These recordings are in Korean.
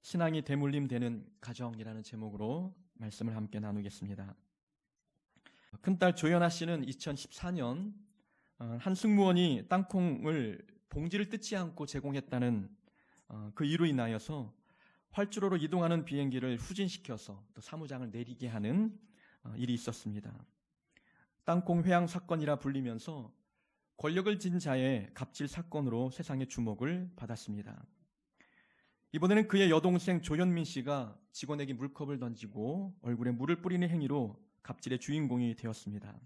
신앙이 대물림되는 가정이라는 제목으로 말씀을 함께 나누겠습니다. 큰딸 조연아 씨는 2014년 한 승무원이 땅콩을 봉지를 뜯지 않고 제공했다는 그 이유로 인하여서 활주로로 이동하는 비행기를 후진시켜서 또 사무장을 내리게 하는 일이 있었습니다. 땅콩 회항 사건이라 불리면서 권력을 진 자의 갑질 사건으로 세상의 주목을 받았습니다. 이번에는 그의 여동생 조현민 씨가 직원에게 물컵을 던지고 얼굴에 물을 뿌리는 행위로 갑질의 주인공이 되었습니다.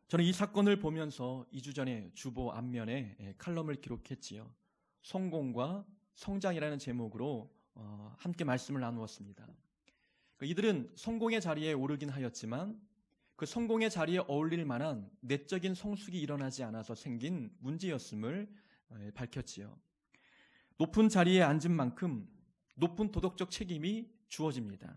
저는 이 사건을 보면서 2주 전에 주보 앞면에 칼럼을 기록했지요. 성공과 성장이라는 제목으로 함께 말씀을 나누었습니다. 이들은 성공의 자리에 오르긴 하였지만 그 성공의 자리에 어울릴 만한 내적인 성숙이 일어나지 않아서 생긴 문제였음을 밝혔지요. 높은 자리에 앉은 만큼 높은 도덕적 책임이 주어집니다.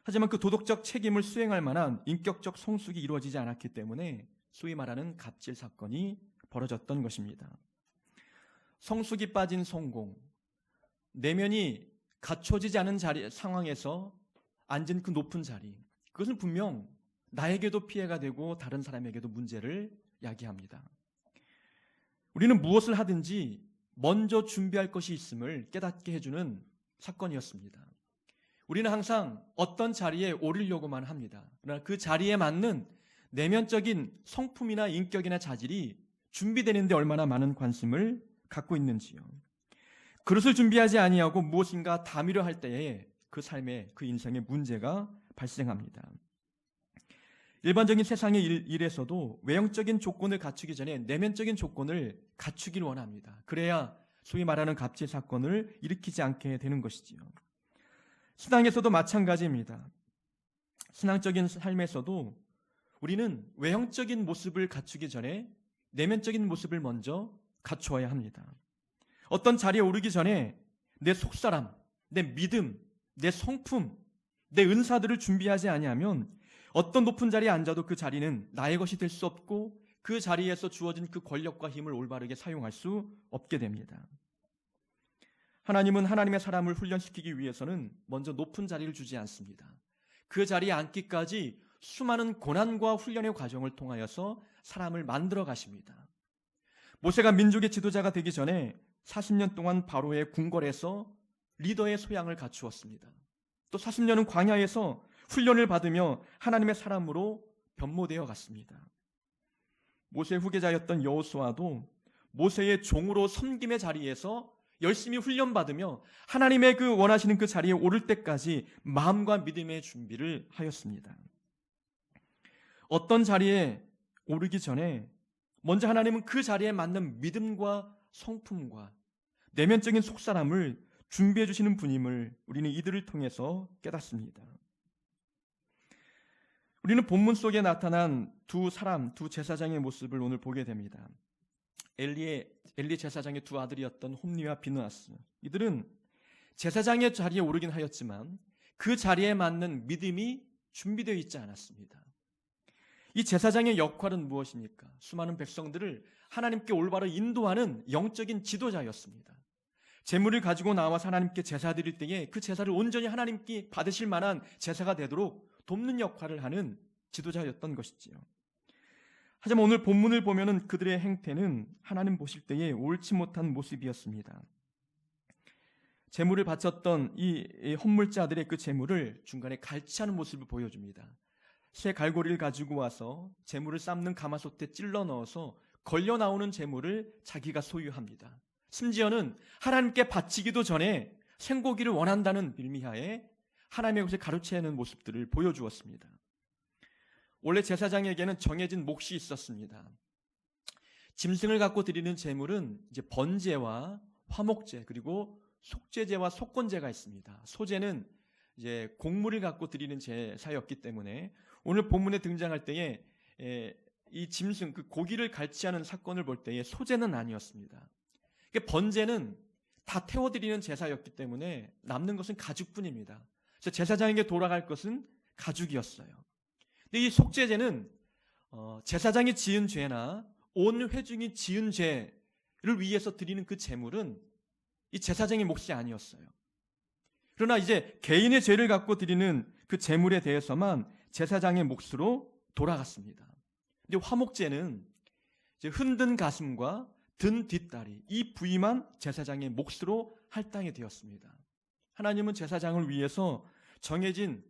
하지만 그 도덕적 책임을 수행할 만한 인격적 성숙이 이루어지지 않았기 때문에 소위 말하는 갑질 사건이 벌어졌던 것입니다. 성숙이 빠진 성공, 내면이 갖춰지지 않은 상황에서 앉은 그 높은 자리, 그것은 분명 나에게도 피해가 되고 다른 사람에게도 문제를 야기합니다. 우리는 무엇을 하든지 먼저 준비할 것이 있음을 깨닫게 해주는 사건이었습니다. 우리는 항상 어떤 자리에 오르려고만 합니다. 그러나 그 자리에 맞는 내면적인 성품이나 인격이나 자질이 준비되는데 얼마나 많은 관심을 갖고 있는지요. 그릇을 준비하지 아니하고 무엇인가 담으려 할 때에 그 삶에, 그 인생에 문제가 발생합니다. 일반적인 세상의 일에서도 외형적인 조건을 갖추기 전에 내면적인 조건을 갖추길 원합니다. 그래야 소위 말하는 갑질 사건을 일으키지 않게 되는 것이지요. 신앙에서도 마찬가지입니다. 신앙적인 삶에서도 우리는 외형적인 모습을 갖추기 전에 내면적인 모습을 먼저 갖추어야 합니다. 어떤 자리에 오르기 전에 내 속사람, 내 믿음, 내 성품, 내 은사들을 준비하지 아니하면 어떤 높은 자리에 앉아도 그 자리는 나의 것이 될 수 없고 그 자리에서 주어진 그 권력과 힘을 올바르게 사용할 수 없게 됩니다. 하나님은 하나님의 사람을 훈련시키기 위해서는 먼저 높은 자리를 주지 않습니다. 그 자리에 앉기까지 수많은 고난과 훈련의 과정을 통하여서 사람을 만들어 가십니다. 모세가 민족의 지도자가 되기 전에 40년 동안 바로의 궁궐에서 리더의 소양을 갖추었습니다. 또 40년은 광야에서 훈련을 받으며 하나님의 사람으로 변모되어 갔습니다. 모세의 후계자였던 여호수아도 모세의 종으로 섬김의 자리에서 열심히 훈련받으며 하나님의 그 원하시는 그 자리에 오를 때까지 마음과 믿음의 준비를 하였습니다. 어떤 자리에 오르기 전에 먼저 하나님은 그 자리에 맞는 믿음과 성품과 내면적인 속사람을 준비해 주시는 분임을 우리는 이들을 통해서 깨닫습니다. 우리는 본문 속에 나타난 두 제사장의 모습을 오늘 보게 됩니다. 엘리 제사장의 두 아들이었던 홈리와 비느하스. 이들은 제사장의 자리에 오르긴 하였지만 그 자리에 맞는 믿음이 준비되어 있지 않았습니다. 이 제사장의 역할은 무엇입니까? 수많은 백성들을 하나님께 올바로 인도하는 영적인 지도자였습니다. 제물을 가지고 나와서 하나님께 제사 드릴 때에 그 제사를 온전히 하나님께 받으실 만한 제사가 되도록 돕는 역할을 하는 지도자였던 것이지요. 하지만 오늘 본문을 보면은 그들의 행태는 하나님 보실 때에 옳지 못한 모습이었습니다. 제물을 바쳤던 이 헌물자들의 그 제물을 중간에 갈취하는 모습을 보여줍니다. 새 갈고리를 가지고 와서 제물을 삶는 가마솥에 찔러 넣어서 걸려 나오는 제물을 자기가 소유합니다. 심지어는 하나님께 바치기도 전에 생고기를 원한다는 빌미하에 하나님의 것을 가로채는 모습들을 보여주었습니다. 원래 제사장에게는 정해진 몫이 있었습니다. 짐승을 갖고 드리는 제물은 이제 번제와 화목제 그리고 속죄제와 속건제가 있습니다. 소제는 이제 곡물을 갖고 드리는 제사였기 때문에 오늘 본문에 등장할 때에 이 짐승 그 고기를 갈취하는 사건을 볼 때에 소제는 아니었습니다. 번제는 다 태워드리는 제사였기 때문에 남는 것은 가죽뿐입니다. 그래서 제사장에게 돌아갈 것은 가죽이었어요. 근데 이 속죄제는 제사장이 지은 죄나 온 회중이 지은 죄를 위해서 드리는 그 제물은 이 제사장의 몫이 아니었어요. 그러나 이제 개인의 죄를 갖고 드리는 그 제물에 대해서만 제사장의 몫으로 돌아갔습니다. 근데 화목제는 이제 흔든 가슴과 든 뒷다리 이 부위만 제사장의 몫으로 할당이 되었습니다. 하나님은 제사장을 위해서 정해진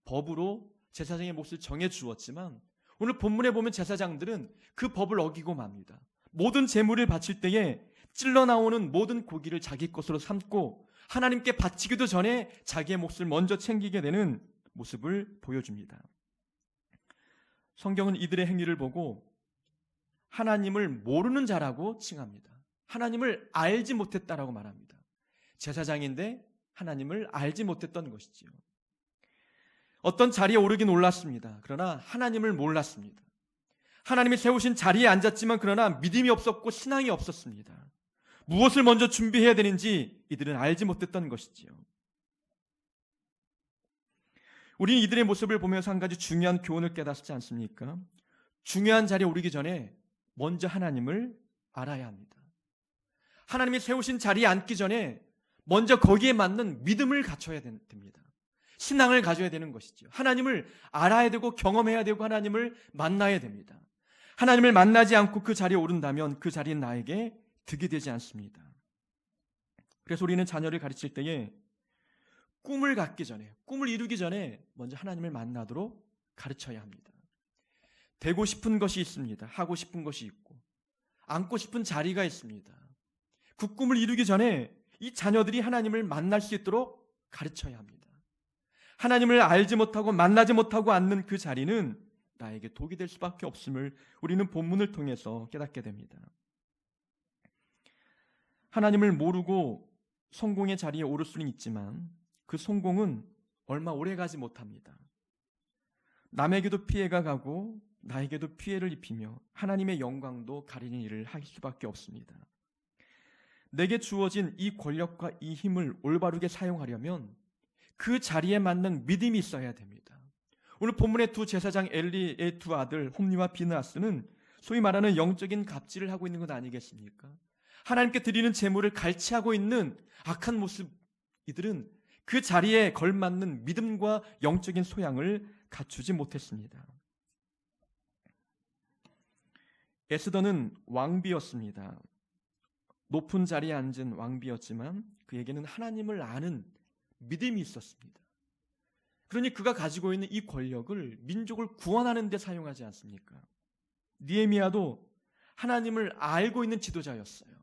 법으로 제사장의 몫을 정해 주었지만 오늘 본문에 보면 제사장들은 그 법을 어기고 맙니다. 모든 제물을 바칠 때에 찔러 나오는 모든 고기를 자기 것으로 삼고 하나님께 바치기도 전에 자기의 몫을 먼저 챙기게 되는 모습을 보여줍니다. 성경은 이들의 행위를 보고 하나님을 모르는 자라고 칭합니다. 하나님을 알지 못했다라고 말합니다. 제사장인데 하나님을 알지 못했던 것이지요. 어떤 자리에 오르긴 올랐습니다. 그러나 하나님을 몰랐습니다. 하나님이 세우신 자리에 앉았지만 그러나 믿음이 없었고 신앙이 없었습니다. 무엇을 먼저 준비해야 되는지 이들은 알지 못했던 것이지요. 우리는 이들의 모습을 보면서 한 가지 중요한 교훈을 깨닫지 않습니까? 중요한 자리에 오르기 전에 먼저 하나님을 알아야 합니다. 하나님이 세우신 자리에 앉기 전에 먼저 거기에 맞는 믿음을 갖춰야 됩니다. 신앙을 가져야 되는 것이죠. 하나님을 알아야 되고 경험해야 되고 하나님을 만나야 됩니다. 하나님을 만나지 않고 그 자리에 오른다면 그 자리는 나에게 득이 되지 않습니다. 그래서 우리는 자녀를 가르칠 때에 꿈을 갖기 전에, 꿈을 이루기 전에 먼저 하나님을 만나도록 가르쳐야 합니다. 되고 싶은 것이 있습니다. 하고 싶은 것이 있고 앉고 싶은 자리가 있습니다. 그 꿈을 이루기 전에 이 자녀들이 하나님을 만날 수 있도록 가르쳐야 합니다. 하나님을 알지 못하고 만나지 못하고 앉는 그 자리는 나에게 독이 될 수밖에 없음을 우리는 본문을 통해서 깨닫게 됩니다. 하나님을 모르고 성공의 자리에 오를 수는 있지만 그 성공은 얼마 오래 가지 못합니다. 남에게도 피해가 가고 나에게도 피해를 입히며 하나님의 영광도 가리는 일을 할 수밖에 없습니다. 내게 주어진 이 권력과 이 힘을 올바르게 사용하려면 그 자리에 맞는 믿음이 있어야 됩니다. 오늘 본문의 두 제사장 엘리의 두 아들 홈리와 비느하스는 소위 말하는 영적인 갑질을 하고 있는 것 아니겠습니까? 하나님께 드리는 제물을 갈취하고 있는 악한 모습, 이들은 그 자리에 걸맞는 믿음과 영적인 소양을 갖추지 못했습니다. 에스더는 왕비였습니다. 높은 자리에 앉은 왕비였지만 그에게는 하나님을 아는 믿음이 있었습니다. 그러니 그가 가지고 있는 이 권력을 민족을 구원하는 데 사용하지 않습니까? 느헤미야도 하나님을 알고 있는 지도자였어요.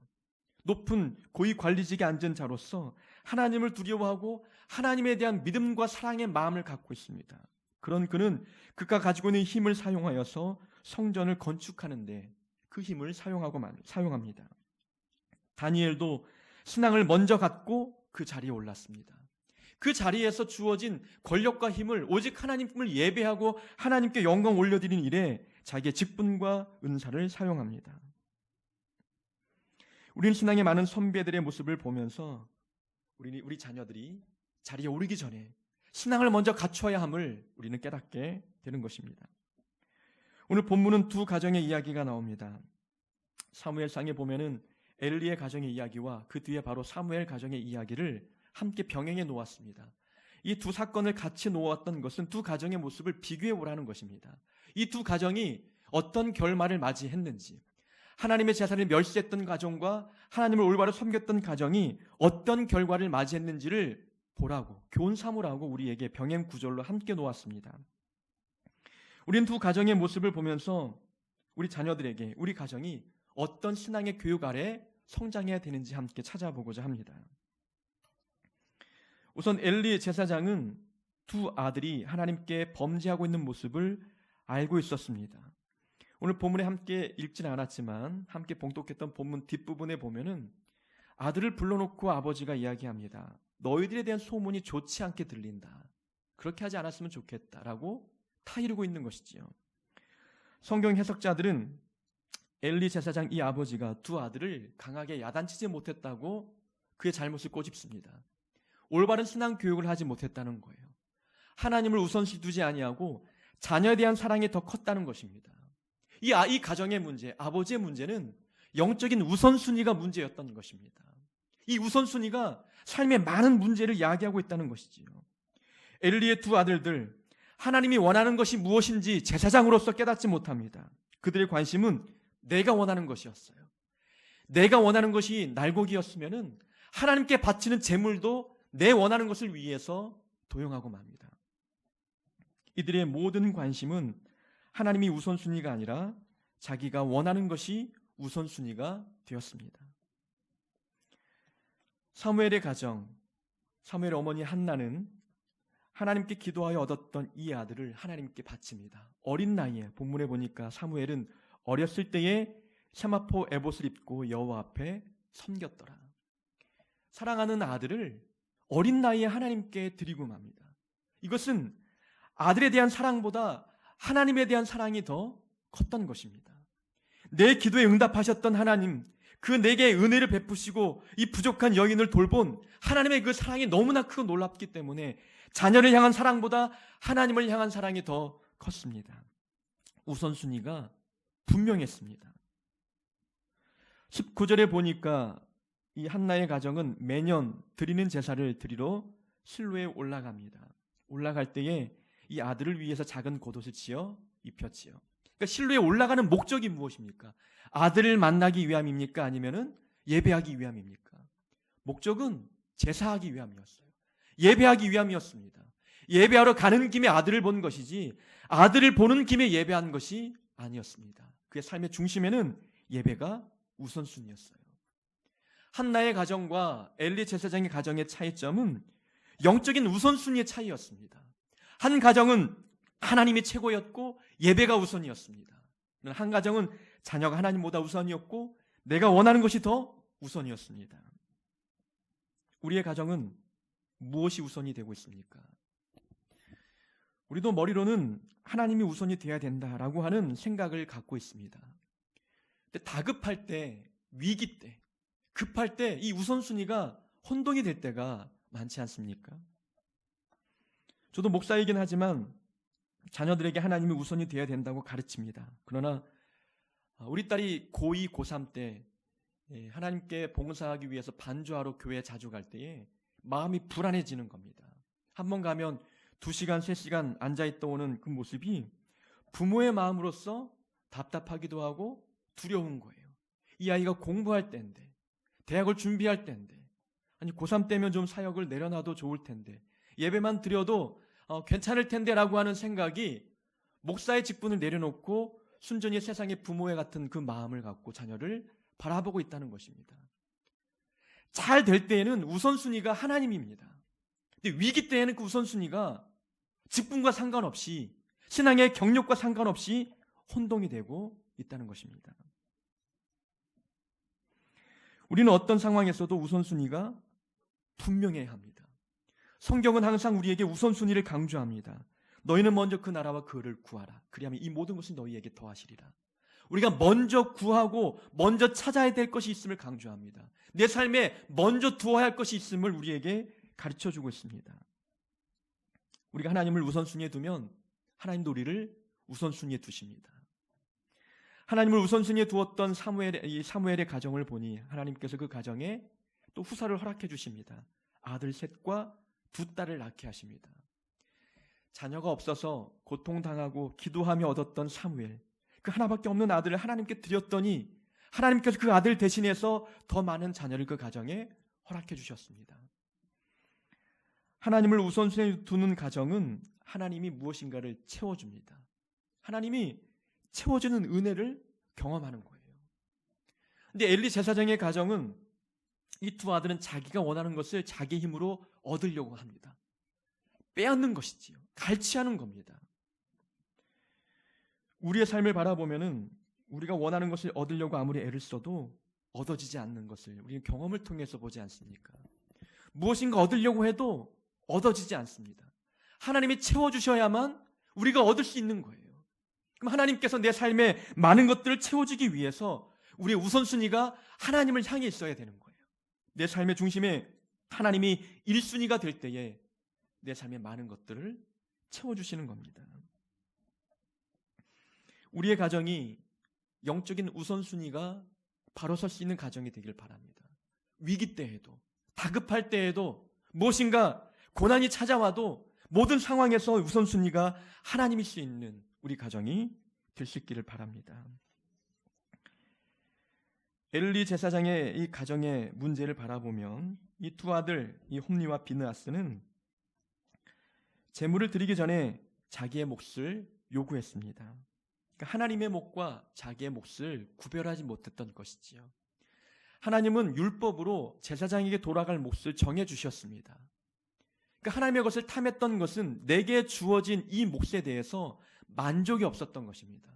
높은 고위 관리직에 앉은 자로서 하나님을 두려워하고 하나님에 대한 믿음과 사랑의 마음을 갖고 있습니다. 그런 그는 그가 가지고 있는 힘을 사용하여서 성전을 건축하는데 그 힘을 사용합니다. 다니엘도 신앙을 먼저 갖고 그 자리에 올랐습니다. 그 자리에서 주어진 권력과 힘을 오직 하나님을 예배하고 하나님께 영광 올려드리는 일에 자기의 직분과 은사를 사용합니다. 우리는 신앙의 많은 선배들의 모습을 보면서 우리 자녀들이 자리에 오르기 전에 신앙을 먼저 갖춰야 함을 우리는 깨닫게 되는 것입니다. 오늘 본문은 두 가정의 이야기가 나옵니다. 사무엘상에 보면은 엘리의 가정의 이야기와 그 뒤에 바로 사무엘 가정의 이야기를 함께 병행해 놓았습니다. 이 두 사건을 같이 놓았던 것은 두 가정의 모습을 비교해 보라는 것입니다. 이 두 가정이 어떤 결말을 맞이했는지, 하나님의 제사를 멸시했던 가정과 하나님을 올바로 섬겼던 가정이 어떤 결과를 맞이했는지를 보라고, 교훈 삼으라고 우리에게 병행 구절로 함께 놓았습니다. 우리는 두 가정의 모습을 보면서 우리 자녀들에게 우리 가정이 어떤 신앙의 교육 아래 성장해야 되는지 함께 찾아보고자 합니다. 우선 엘리 제사장은 두 아들이 하나님께 범죄하고 있는 모습을 알고 있었습니다. 오늘 본문에 함께 읽지는 않았지만 함께 봉독했던 본문 뒷부분에 보면은 아들을 불러놓고 아버지가 이야기합니다. 너희들에 대한 소문이 좋지 않게 들린다. 그렇게 하지 않았으면 좋겠다라고 타이르고 있는 것이지요. 성경 해석자들은 엘리 제사장 이 아버지가 두 아들을 강하게 야단치지 못했다고 그의 잘못을 꼬집습니다. 올바른 신앙 교육을 하지 못했다는 거예요. 하나님을 우선시 두지 아니하고 자녀에 대한 사랑이 더 컸다는 것입니다. 이 가정의 문제, 아버지의 문제는 영적인 우선순위가 문제였던 것입니다. 이 우선순위가 삶의 많은 문제를 야기하고 있다는 것이지요. 엘리의 두 아들들, 하나님이 원하는 것이 무엇인지 제사장으로서 깨닫지 못합니다. 그들의 관심은 내가 원하는 것이었어요. 내가 원하는 것이 날고기였으면 하나님께 바치는 제물도 내 원하는 것을 위해서 도용하고 맙니다. 이들의 모든 관심은 하나님이 우선순위가 아니라 자기가 원하는 것이 우선순위가 되었습니다. 사무엘의 가정, 사무엘의 어머니 한나는 하나님께 기도하여 얻었던 이 아들을 하나님께 바칩니다. 어린 나이에, 본문에 보니까 사무엘은 어렸을 때에 세마포 에봇을 입고 여호와 앞에 섬겼더라. 사랑하는 아들을 어린 나이에 하나님께 드리고 맙니다. 이것은 아들에 대한 사랑보다 하나님에 대한 사랑이 더 컸던 것입니다. 내 기도에 응답하셨던 하나님, 그 내게 은혜를 베푸시고 이 부족한 여인을 돌본 하나님의 그 사랑이 너무나 크고 놀랍기 때문에 자녀를 향한 사랑보다 하나님을 향한 사랑이 더 컸습니다. 우선순위가 분명했습니다. 19절에 보니까 이 한나의 가정은 매년 드리는 제사를 드리러 실로에 올라갑니다. 올라갈 때에 이 아들을 위해서 작은 겉옷을 지어 입혔지요. 그러니까 실로에 올라가는 목적이 무엇입니까? 아들을 만나기 위함입니까? 아니면은 예배하기 위함입니까? 목적은 제사하기 위함이었어요. 예배하기 위함이었습니다. 예배하러 가는 김에 아들을 본 것이지 아들을 보는 김에 예배한 것이 아니었습니다. 그의 삶의 중심에는 예배가 우선순위였어요. 한나의 가정과 엘리 제사장의 가정의 차이점은 영적인 우선순위의 차이였습니다. 한 가정은 하나님이 최고였고 예배가 우선이었습니다. 한 가정은 자녀가 하나님보다 우선이었고 내가 원하는 것이 더 우선이었습니다. 우리의 가정은 무엇이 우선이 되고 있습니까? 우리도 머리로는 하나님이 우선이 되어야 된다라고 하는 생각을 갖고 있습니다. 근데 다급할 때, 위기 때, 급할 때 이 우선순위가 혼동이 될 때가 많지 않습니까? 저도 목사이긴 하지만 자녀들에게 하나님이 우선이 되어야 된다고 가르칩니다. 그러나 우리 딸이 고2, 고3 때 하나님께 봉사하기 위해서 반주하러 교회에 자주 갈 때에 마음이 불안해지는 겁니다. 한번 가면 2시간, 3시간 앉아있다 오는 그 모습이 부모의 마음으로서 답답하기도 하고 두려운 거예요. 이 아이가 공부할 때인데, 대학을 준비할 때인데, 아니 고3 때면 좀 사역을 내려놔도 좋을 텐데, 예배만 드려도 괜찮을 텐데라고 하는 생각이 목사의 직분을 내려놓고 순전히 세상의 부모의 같은 그 마음을 갖고 자녀를 바라보고 있다는 것입니다. 잘 될 때에는 우선순위가 하나님입니다. 근데 위기 때에는 그 우선순위가 직분과 상관없이 신앙의 경력과 상관없이 혼동이 되고 있다는 것입니다. 우리는 어떤 상황에서도 우선순위가 분명해야 합니다. 성경은 항상 우리에게 우선순위를 강조합니다. 너희는 먼저 그 나라와 그를 구하라. 그리하면 이 모든 것을 너희에게 더하시리라. 우리가 먼저 구하고 먼저 찾아야 될 것이 있음을 강조합니다. 내 삶에 먼저 두어야 할 것이 있음을 우리에게 가르쳐주고 있습니다. 우리가 하나님을 우선순위에 두면 하나님도 우리를 우선순위에 두십니다. 하나님을 우선순위에 두었던 사무엘의 가정을 보니 하나님께서 그 가정에 또 후사를 허락해 주십니다. 아들 셋과 2딸을 낳게 하십니다. 자녀가 없어서 고통당하고 기도하며 얻었던 사무엘, 그 하나밖에 없는 아들을 하나님께 드렸더니 하나님께서 그 아들 대신해서 더 많은 자녀를 그 가정에 허락해 주셨습니다. 하나님을 우선순위에 두는 가정은 하나님이 무엇인가를 채워줍니다. 하나님이 채워주는 은혜를 경험하는 거예요. 근데 엘리 제사장의 가정은 이 2 아들은 자기가 원하는 것을 자기 힘으로 얻으려고 합니다. 빼앗는 것이지요. 갈취하는 겁니다. 우리의 삶을 바라보면은 우리가 원하는 것을 얻으려고 아무리 애를 써도 얻어지지 않는 것을 우리는 경험을 통해서 보지 않습니까? 무엇인가 얻으려고 해도 얻어지지 않습니다. 하나님이 채워주셔야만 우리가 얻을 수 있는 거예요. 그럼 하나님께서 내 삶에 많은 것들을 채워주기 위해서 우리의 우선순위가 하나님을 향해 있어야 되는 거예요. 내 삶의 중심에 하나님이 1순위가 될 때에 내 삶의 많은 것들을 채워주시는 겁니다. 우리의 가정이 영적인 우선순위가 바로 설 수 있는 가정이 되길 바랍니다. 위기 때에도, 다급할 때에도, 무엇인가 고난이 찾아와도 모든 상황에서 우선순위가 하나님일 수 있는 우리 가정이 될 수 있기를 바랍니다. 엘리 제사장의 이 가정의 문제를 바라보면 이 두 아들, 이 홈리와 비느하스는 제물을 드리기 전에 자기의 몫을 요구했습니다. 그러니까 하나님의 몫과 자기의 몫을 구별하지 못했던 것이지요. 하나님은 율법으로 제사장에게 돌아갈 몫을 정해주셨습니다. 그러니까 하나님의 것을 탐했던 것은 내게 주어진 이 몫에 대해서 만족이 없었던 것입니다.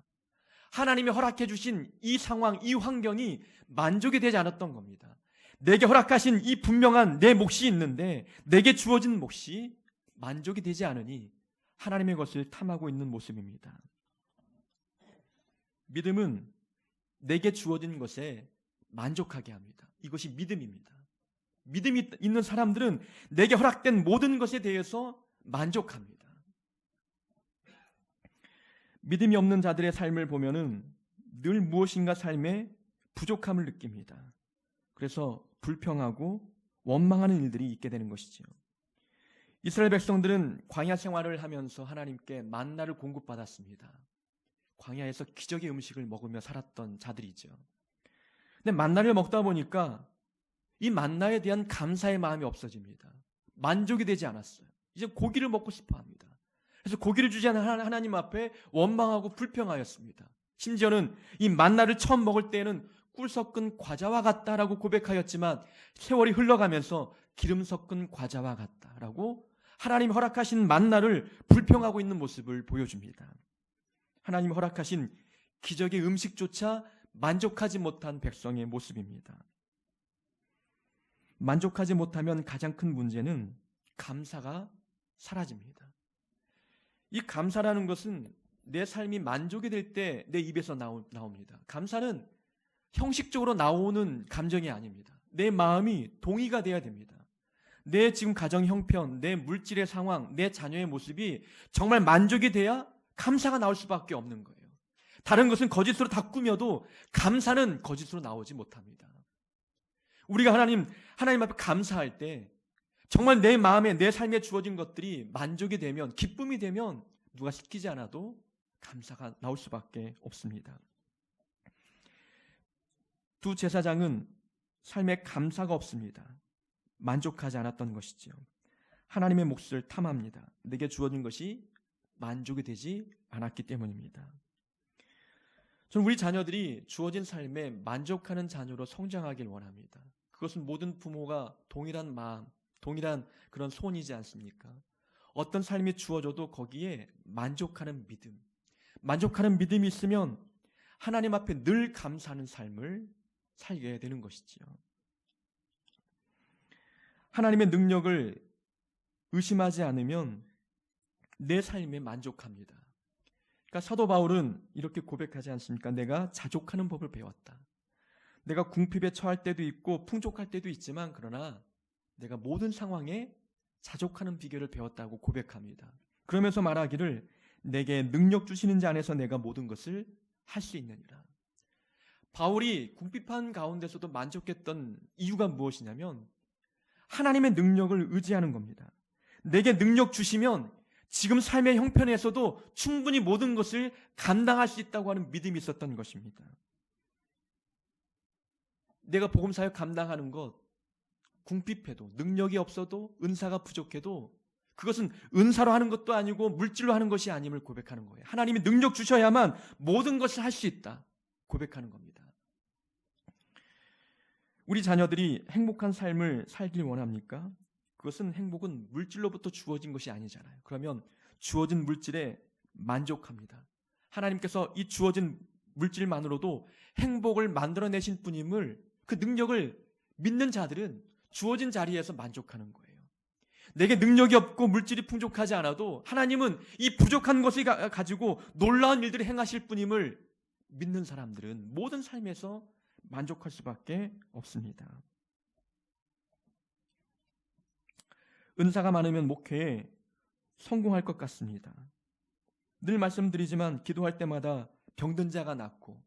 하나님이 허락해 주신 이 상황, 이 환경이 만족이 되지 않았던 겁니다. 내게 허락하신 이 분명한 내 몫이 있는데 내게 주어진 몫이 만족이 되지 않으니 하나님의 것을 탐하고 있는 모습입니다. 믿음은 내게 주어진 것에 만족하게 합니다. 이것이 믿음입니다. 믿음이 있는 사람들은 내게 허락된 모든 것에 대해서 만족합니다. 믿음이 없는 자들의 삶을 보면은 늘 무엇인가 삶에 부족함을 느낍니다. 그래서 불평하고 원망하는 일들이 있게 되는 것이지요. 이스라엘 백성들은 광야 생활을 하면서 하나님께 만나를 공급받았습니다. 광야에서 기적의 음식을 먹으며 살았던 자들이죠. 근데 만나를 먹다 보니까 이 만나에 대한 감사의 마음이 없어집니다. 만족이 되지 않았어요. 이제 고기를 먹고 싶어 합니다. 그래서 고기를 주지 않은 하나님 앞에 원망하고 불평하였습니다. 심지어는 이 만나를 처음 먹을 때에는 꿀 섞은 과자와 같다라고 고백하였지만 세월이 흘러가면서 기름 섞은 과자와 같다라고 하나님 허락하신 만나를 불평하고 있는 모습을 보여줍니다. 하나님 허락하신 기적의 음식조차 만족하지 못한 백성의 모습입니다. 만족하지 못하면 가장 큰 문제는 감사가 사라집니다. 이 감사라는 것은 내 삶이 만족이 될 때 내 입에서 나옵니다. 감사는 형식적으로 나오는 감정이 아닙니다. 내 마음이 동의가 돼야 됩니다. 내 지금 가정 형편, 내 물질의 상황, 내 자녀의 모습이 정말 만족이 돼야 감사가 나올 수밖에 없는 거예요. 다른 것은 거짓으로 다 꾸며도 감사는 거짓으로 나오지 못합니다. 우리가 하나님 앞에 감사할 때 정말 내 마음에 내 삶에 주어진 것들이 만족이 되면, 기쁨이 되면 누가 시키지 않아도 감사가 나올 수밖에 없습니다. 두 제사장은 삶에 감사가 없습니다. 만족하지 않았던 것이죠. 하나님의 몫을 탐합니다. 내게 주어진 것이 만족이 되지 않았기 때문입니다. 저는 우리 자녀들이 주어진 삶에 만족하는 자녀로 성장하길 원합니다. 그것은 모든 부모가 동일한 마음, 동일한 그런 소원이지 않습니까? 어떤 삶이 주어져도 거기에 만족하는 믿음, 만족하는 믿음이 있으면 하나님 앞에 늘 감사하는 삶을 살게 되는 것이지요. 하나님의 능력을 의심하지 않으면 내 삶에 만족합니다. 그러니까 사도 바울은 이렇게 고백하지 않습니까? 내가 자족하는 법을 배웠다. 내가 궁핍에 처할 때도 있고 풍족할 때도 있지만 그러나 내가 모든 상황에 자족하는 비결을 배웠다고 고백합니다. 그러면서 말하기를 내게 능력 주시는 자 안에서 내가 모든 것을 할 수 있느니라. 바울이 궁핍한 가운데서도 만족했던 이유가 무엇이냐면 하나님의 능력을 의지하는 겁니다. 내게 능력 주시면 지금 삶의 형편에서도 충분히 모든 것을 감당할 수 있다고 하는 믿음이 있었던 것입니다. 내가 복음사역 감당하는 것, 궁핍해도 능력이 없어도 은사가 부족해도 그것은 은사로 하는 것도 아니고 물질로 하는 것이 아님을 고백하는 거예요. 하나님이 능력 주셔야만 모든 것을 할 수 있다 고백하는 겁니다. 우리 자녀들이 행복한 삶을 살길 원합니까? 그것은 행복은 물질로부터 주어진 것이 아니잖아요. 그러면 주어진 물질에 만족합니다. 하나님께서 이 주어진 물질만으로도 행복을 만들어내신 분임을, 그 능력을 믿는 자들은 주어진 자리에서 만족하는 거예요. 내게 능력이 없고 물질이 풍족하지 않아도 하나님은 이 부족한 것을 가지고 놀라운 일들을 행하실 분임을 믿는 사람들은 모든 삶에서 만족할 수밖에 없습니다. 은사가 많으면 목회에 성공할 것 같습니다. 늘 말씀드리지만 기도할 때마다 병든 자가 낫고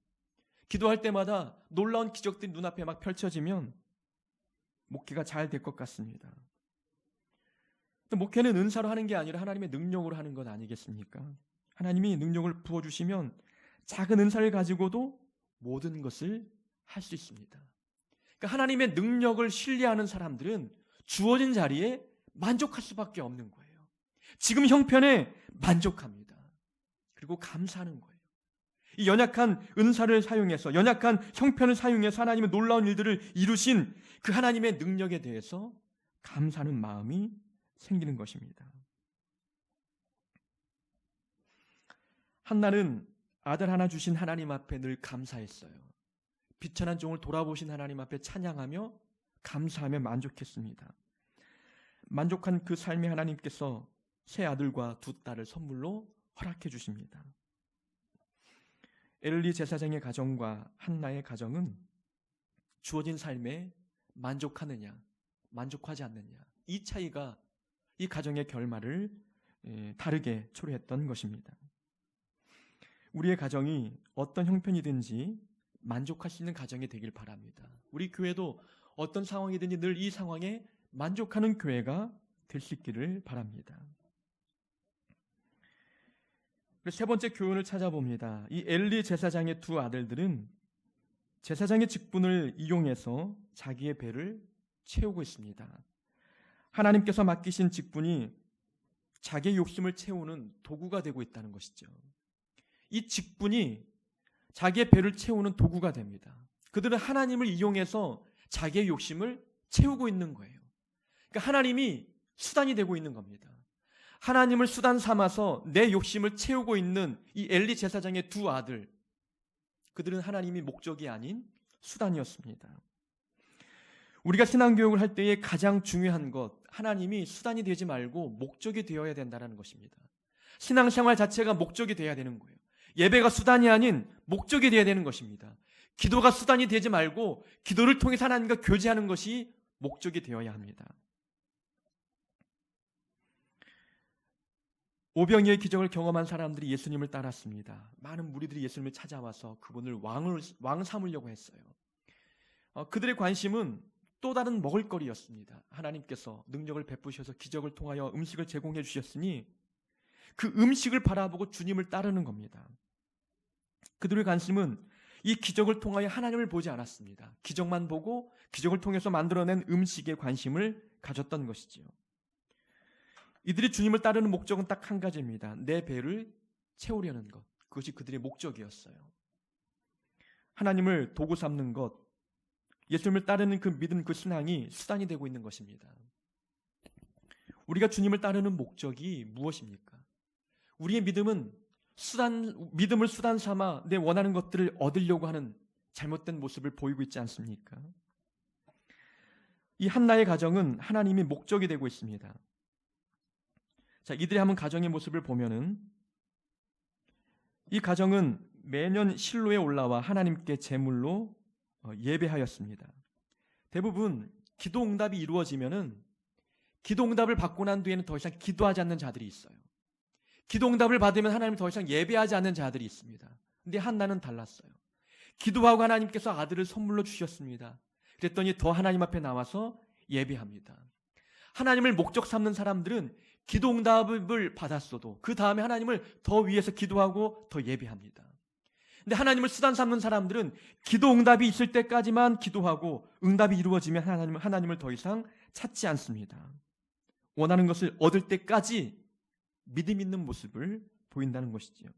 기도할 때마다 놀라운 기적들이 눈앞에 막 펼쳐지면 목회가 잘 될 것 같습니다. 또 목회는 은사로 하는 게 아니라 하나님의 능력으로 하는 것 아니겠습니까? 하나님이 능력을 부어주시면 작은 은사를 가지고도 모든 것을 할 수 있습니다. 그러니까 하나님의 능력을 신뢰하는 사람들은 주어진 자리에 만족할 수밖에 없는 거예요. 지금 형편에 만족합니다. 그리고 감사하는 거예요. 이 연약한 은사를 사용해서, 연약한 형편을 사용해서 하나님의 놀라운 일들을 이루신 그 하나님의 능력에 대해서 감사하는 마음이 생기는 것입니다. 한나는 아들 하나 주신 하나님 앞에 늘 감사했어요. 비천한 종을 돌아보신 하나님 앞에 찬양하며 감사하며 만족했습니다. 만족한 그 삶에 하나님께서 세 아들과 두 딸을 선물로 허락해 주십니다. 엘리 제사장의 가정과 한나의 가정은 주어진 삶에 만족하느냐, 만족하지 않느냐, 이 차이가 이 가정의 결말을 다르게 초래했던 것입니다. 우리의 가정이 어떤 형편이든지 만족할 수 있는 가정이 되길 바랍니다. 우리 교회도 어떤 상황이든지 늘 이 상황에 만족하는 교회가 될 수 있기를 바랍니다. 세 번째 교훈을 찾아봅니다. 이 엘리 제사장의 두 아들들은 제사장의 직분을 이용해서 자기의 배를 채우고 있습니다. 하나님께서 맡기신 직분이 자기의 욕심을 채우는 도구가 되고 있다는 것이죠. 이 직분이 자기의 배를 채우는 도구가 됩니다. 그들은 하나님을 이용해서 자기의 욕심을 채우고 있는 거예요. 그러니까 하나님이 수단이 되고 있는 겁니다. 하나님을 수단 삼아서 내 욕심을 채우고 있는 이 엘리 제사장의 두 아들, 그들은 하나님이 목적이 아닌 수단이었습니다. 우리가 신앙교육을 할 때에 가장 중요한 것, 하나님이 수단이 되지 말고 목적이 되어야 된다는 것입니다. 신앙생활 자체가 목적이 되어야 되는 거예요. 예배가 수단이 아닌 목적이 되어야 되는 것입니다. 기도가 수단이 되지 말고 기도를 통해서 하나님과 교제하는 것이 목적이 되어야 합니다. 오병이의 기적을 경험한 사람들이 예수님을 따랐습니다. 많은 무리들이 예수님을 찾아와서 그분을 왕 삼으려고 했어요. 그들의 관심은 또 다른 먹을거리였습니다. 하나님께서 능력을 베푸셔서 기적을 통하여 음식을 제공해 주셨으니 그 음식을 바라보고 주님을 따르는 겁니다. 그들의 관심은 이 기적을 통하여 하나님을 보지 않았습니다. 기적만 보고 기적을 통해서 만들어낸 음식에 관심을 가졌던 것이지요. 이들이 주님을 따르는 목적은 딱 한 가지입니다. 내 배를 채우려는 것. 그것이 그들의 목적이었어요. 하나님을 도구 삼는 것, 예수님을 따르는 그 믿음, 그 신앙이 수단이 되고 있는 것입니다. 우리가 주님을 따르는 목적이 무엇입니까? 우리의 믿음은 믿음을 수단 삼아 내 원하는 것들을 얻으려고 하는 잘못된 모습을 보이고 있지 않습니까? 이 한나의 가정은 하나님이 목적이 되고 있습니다. 자, 이들의 한번 가정의 모습을 보면은 이 가정은 매년 실로에 올라와 하나님께 제물로 예배하였습니다. 대부분 기도 응답이 이루어지면은 기도 응답을 받고 난 뒤에는 더 이상 기도하지 않는 자들이 있어요. 기도 응답을 받으면 하나님을 더 이상 예배하지 않는 자들이 있습니다. 근데 한나는 달랐어요. 기도하고 하나님께서 아들을 선물로 주셨습니다. 그랬더니 더 하나님 앞에 나와서 예배합니다. 하나님을 목적 삼는 사람들은 기도 응답을 받았어도 그 다음에 하나님을 더 위해서 기도하고 더 예배합니다. 근데 하나님을 수단 삼는 사람들은 기도 응답이 있을 때까지만 기도하고 응답이 이루어지면 하나님을 더 이상 찾지 않습니다. 원하는 것을 얻을 때까지 믿음 있는 모습을 보인다는 것이지요.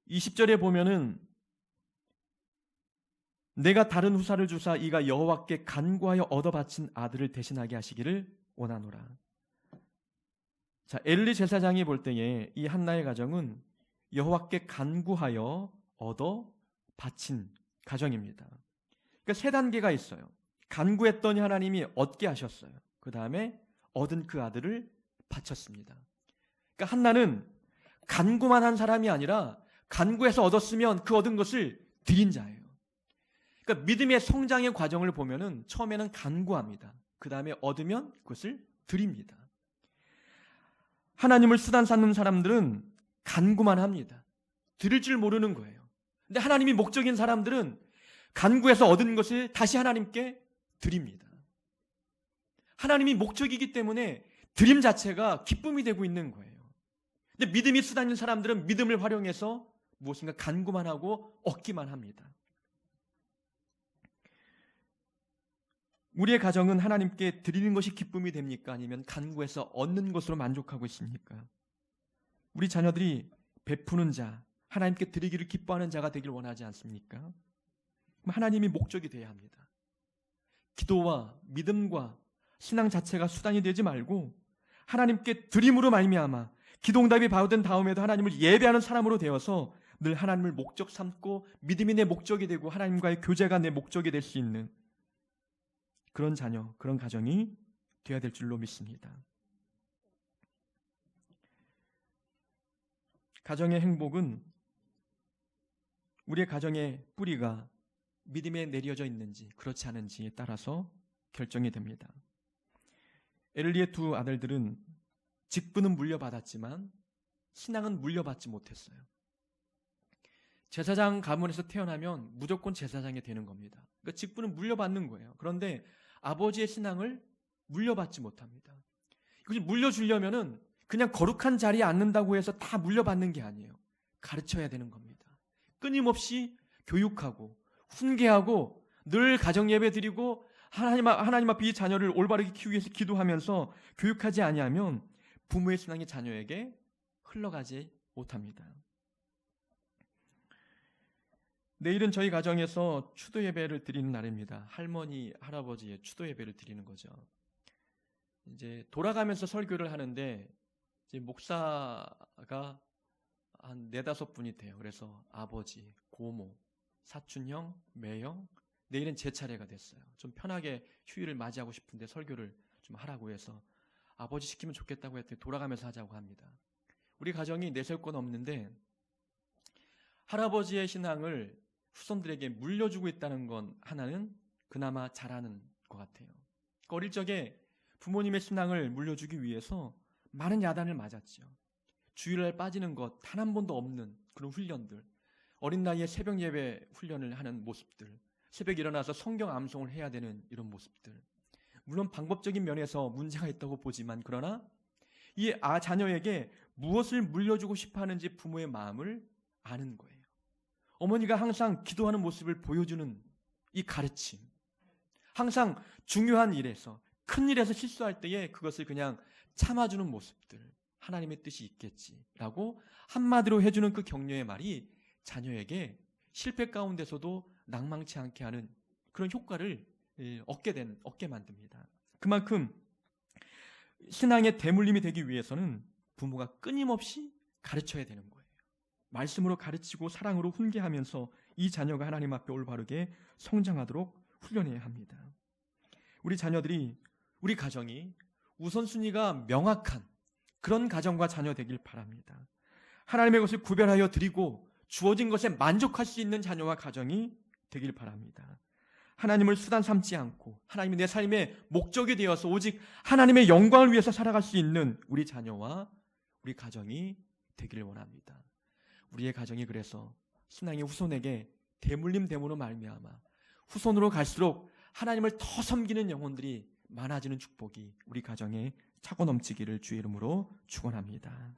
20절에 보면은 내가 다른 후사를 주사 이가 여호와께 간구하여 얻어 바친 아들을 대신하게 하시기를 원하노라. 자, 엘리 제사장이 볼 때에 이 한나의 가정은 여호와께 간구하여 얻어 바친 가정입니다. 그러니까 세 단계가 있어요. 간구했더니 하나님이 얻게 하셨어요. 그 다음에 얻은 그 아들을 바쳤습니다. 그러니까 한나는 간구만 한 사람이 아니라 간구해서 얻었으면 그 얻은 것을 드린 자예요. 그러니까 믿음의 성장의 과정을 보면은 처음에는 간구합니다. 그 다음에 얻으면 그것을 드립니다. 하나님을 수단 삼는 사람들은 간구만 합니다. 드릴 줄 모르는 거예요. 근데 하나님이 목적인 사람들은 간구해서 얻은 것을 다시 하나님께 드립니다. 하나님이 목적이기 때문에 드림 자체가 기쁨이 되고 있는 거예요. 근데 믿음이 수단인 사람들은 믿음을 활용해서 무엇인가 간구만 하고 얻기만 합니다. 우리의 가정은 하나님께 드리는 것이 기쁨이 됩니까? 아니면 간구해서 얻는 것으로 만족하고 있습니까? 우리 자녀들이 베푸는 자, 하나님께 드리기를 기뻐하는 자가 되길 원하지 않습니까? 하나님이 목적이 되어야 합니다. 기도와 믿음과 신앙 자체가 수단이 되지 말고 하나님께 드림으로 말미암아 기도응답이 바로된 다음에도 하나님을 예배하는 사람으로 되어서 늘 하나님을 목적 삼고 믿음이 내 목적이 되고 하나님과의 교제가 내 목적이 될 수 있는 그런 자녀, 그런 가정이 되어야 될 줄로 믿습니다. 가정의 행복은 우리의 가정의 뿌리가 믿음에 내려져 있는지 그렇지 않은지에 따라서 결정이 됩니다. 엘리의 두 아들들은 직분은 물려받았지만 신앙은 물려받지 못했어요. 제사장 가문에서 태어나면 무조건 제사장이 되는 겁니다. 그러니까 직분은 물려받는 거예요. 그런데 아버지의 신앙을 물려받지 못합니다. 이것을 물려주려면은 그냥 거룩한 자리에 앉는다고 해서 다 물려받는 게 아니에요. 가르쳐야 되는 겁니다. 끊임없이 교육하고 훈계하고 늘 가정예배 드리고 하나님 앞에 이 자녀를 올바르게 키우기 위해서 기도하면서 교육하지 아니하면 부모의 신앙이 자녀에게 흘러가지 못합니다. 내일은 저희 가정에서 추도 예배를 드리는 날입니다. 할머니, 할아버지의 추도 예배를 드리는 거죠. 이제 돌아가면서 설교를 하는데 이제 목사가 한 4-5분이 돼요. 그래서 아버지, 고모, 사촌형, 매형, 내일은 제 차례가 됐어요. 좀 편하게 휴일을 맞이하고 싶은데 설교를 좀 하라고 해서 아버지 시키면 좋겠다고 했더니 돌아가면서 하자고 합니다. 우리 가정이 내세울 건 없는데 할아버지의 신앙을 후손들에게 물려주고 있다는 건 하나는 그나마 잘하는 것 같아요. 어릴 적에 부모님의 신앙을 물려주기 위해서 많은 야단을 맞았죠. 주일날 빠지는 것 단 한 번도 없는 그런 훈련들, 어린 나이에 새벽 예배 훈련을 하는 모습들, 새벽에 일어나서 성경 암송을 해야 되는 이런 모습들, 물론 방법적인 면에서 문제가 있다고 보지만 그러나 이 자녀에게 무엇을 물려주고 싶어 하는지 부모의 마음을 아는 거예요. 어머니가 항상 기도하는 모습을 보여주는 이 가르침, 항상 중요한 일에서 큰 일에서 실수할 때에 그것을 그냥 참아주는 모습들, 하나님의 뜻이 있겠지라고 한마디로 해주는 그 격려의 말이 자녀에게 실패 가운데서도 낭망치 않게 하는 그런 효과를 얻게 만듭니다. 그만큼 신앙의 대물림이 되기 위해서는 부모가 끊임없이 가르쳐야 되는 거예요. 말씀으로 가르치고 사랑으로 훈계하면서 이 자녀가 하나님 앞에 올바르게 성장하도록 훈련해야 합니다. 우리 자녀들이, 우리 가정이 우선순위가 명확한 그런 가정과 자녀 되길 바랍니다. 하나님의 것을 구별하여 드리고 주어진 것에 만족할 수 있는 자녀와 가정이 되길 바랍니다. 하나님을 수단 삼지 않고 하나님이 내 삶의 목적이 되어서 오직 하나님의 영광을 위해서 살아갈 수 있는 우리 자녀와 우리 가정이 되기를 원합니다. 우리의 가정이 그래서 신앙의 후손에게 대물림됨으로 말미암아 후손으로 갈수록 하나님을 더 섬기는 영혼들이 많아지는 축복이 우리 가정에 차고 넘치기를 주의 이름으로 축원합니다.